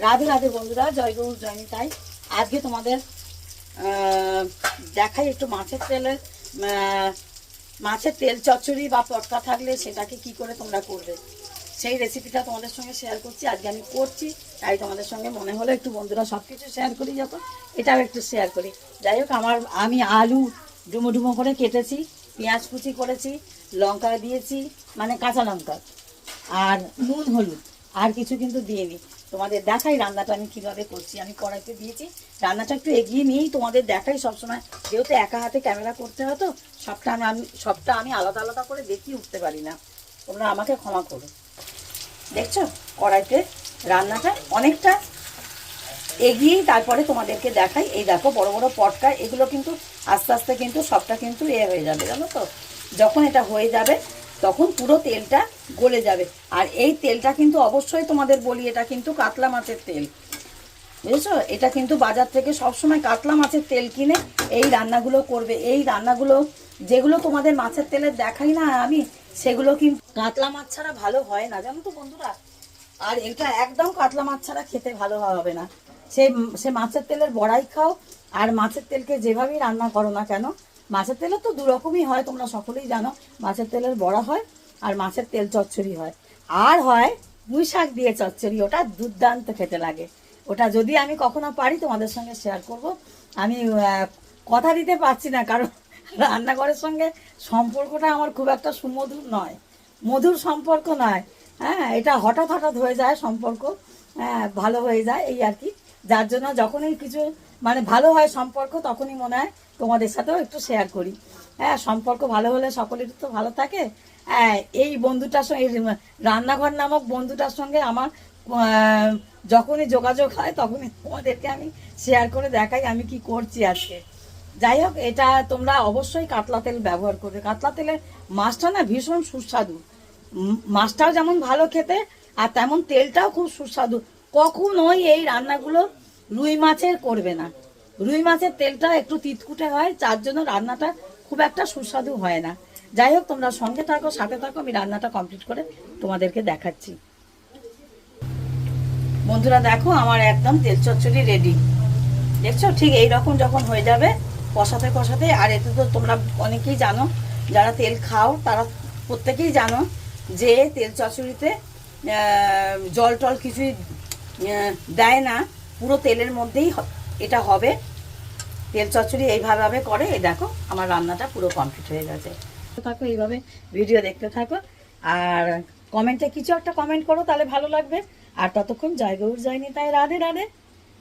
রাধে রাধে বন্ধুরা, জয় গৌর জয় নিতাই। আজকে তোমাদের দেখাই একটু মাছের তেল চচ্চড়ি বা পটকা থাকলে সেটাকে কি করে তোমরা করবে, সেই রেসিপিটা তোমাদের সঙ্গে শেয়ার করছি। আজকে আমি করছি, তাই তোমাদের সঙ্গে মনে হলো একটু বন্ধুরা সব কিছু শেয়ার করি, যখন এটাও একটু শেয়ার করি। যাই হোক, আমি আলু ডুমো ডুমো করে কেটেছি, পেঁয়াজ কুচি করেছি, লঙ্কা দিয়েছি, মানে কাঁচা লঙ্কা, আর নুন হলুদ, আর কিছু কিন্তু দিইনি। তোমাদের দেখাই রান্নাটা আমি কীভাবে করছি। আমি কড়াইতে দিয়েছি, রান্নাটা একটু এগিয়ে নিয়েই তোমাদের দেখাই সবসময়, যেহেতু একা হাতে ক্যামেরা করতে হয় তো সবটা আমি আলাদা আলাদা করে দেখিয়ে উঠতে পারি না, তোমরা আমাকে ক্ষমা করো। দেখছো কড়াইতে রান্নাটা অনেকটা এগিয়েই তারপরে তোমাদেরকে দেখাই। এই দেখো বড় বড় পটকা, এগুলো কিন্তু আস্তে আস্তে কিন্তু সবটা কিন্তু হয়ে যাবে, জানো তো। যখন এটা হয়ে যাবে তখন পুরো তেলটা গলে যাবে। আর এই তেলটা কিন্তু অবশ্যই তোমাদের বলি, এটা কিন্তু কাতলা মাছের তেল, বুঝেছো। এটা কিন্তু বাজার থেকে সবসময় কাতলা মাছের তেল কিনে এই রান্নাগুলো করবে। এই রান্নাগুলো যেগুলো তোমাদের মাছের তেলের দেখাই না আমি, সেগুলো কিন্তু কাতলা মাছ ছাড়া ভালো হয় না, জানো তো বন্ধুরা। আর এটা একদম কাতলা মাছ ছাড়া খেতে ভালো হবে না। সে মাছের তেলের বড়াই খাও আর মাছের তেলকে যেভাবেই রান্না করো না কেন, মাছের তেলের তো দু রকমই হয়, তোমরা সকলেই জানো। মাছের তেলের বড়া হয় আর মাছের তেল চচ্চড়ি হয়, আর হয় পুঁই শাক দিয়ে চচ্চড়ি। ওটা দুর্দান্ত খেতে লাগে। ওটা যদি আমি কখনো পারি তোমাদের সঙ্গে শেয়ার করব। আমি কথা দিতে পারছি না, কারণ রান্নাঘরের সঙ্গে সম্পর্কটা আমার খুব একটা সুমধুর নয়, মধুর সম্পর্ক নয়। হ্যাঁ, এটা হঠাৎ হঠাৎ হয়ে যায় সম্পর্ক, হ্যাঁ ভালো হয়ে যায় এই আর কি। যার জন্য যখনই কিছু মানে ভালো হয় সম্পর্ক, তখনই মনে হয় তোমাদের সাথেও একটু শেয়ার করি। হ্যাঁ, সম্পর্ক ভালো হলে সকলের তো ভালো থাকে। হ্যাঁ, এই বন্ধুটার সঙ্গে, রান্নাঘর নামক বন্ধুটার সঙ্গে আমার যখনই যোগাযোগ হয় তখনই তোমাদেরকে আমি শেয়ার করে দেখাই আমি কি করছি আজকে। যাই হোক, এটা তোমরা অবশ্যই কাতলা তেল ব্যবহার করবে। কাতলা তেলের মাছটা না ভীষণ সুস্বাদু, মাছটাও যেমন ভালো খেতে আর তেমন তেলটাও খুব সুস্বাদু। কখনোই এই রান্নাগুলো রুই মাছের করবে না। রুই মাছের তেলটা একটু তিতকুটে হয়, যার জন্য রান্নাটা খুব একটা সুস্বাদু হয় না। যাই হোক, তোমরা সঙ্গে থাকো, সাথে থাকো, আমি রান্নাটা কমপ্লিট করে তোমাদেরকে দেখাচ্ছি। বন্ধুরা দেখো, আমার একদম তেল চচ্চড়ি রেডি। দেখছো, ঠিক এইরকম যখন হয়ে যাবে কষাতে কষাতে। আর এতে তো তোমরা অনেকেই জানো, যারা তেল খাও তারা প্রত্যেকেই জানো যে তেল চচ্চড়িতে জল টল কিছুই দেয় না, পুরো তেলের মধ্যেই এটা হবে। তেল চচ্চড়ি এইভাবে করে। এই দেখো আমার রান্নাটা পুরো কমপ্লিট হয়ে গেছে। থাকো এইভাবে, ভিডিও দেখতে থাকো, আর কমেন্টে কিছু একটা কমেন্ট করো, তাহলে ভালো লাগবে। আর ততক্ষণ জয় গৌর জয় নিতাই, রাধে রাধে।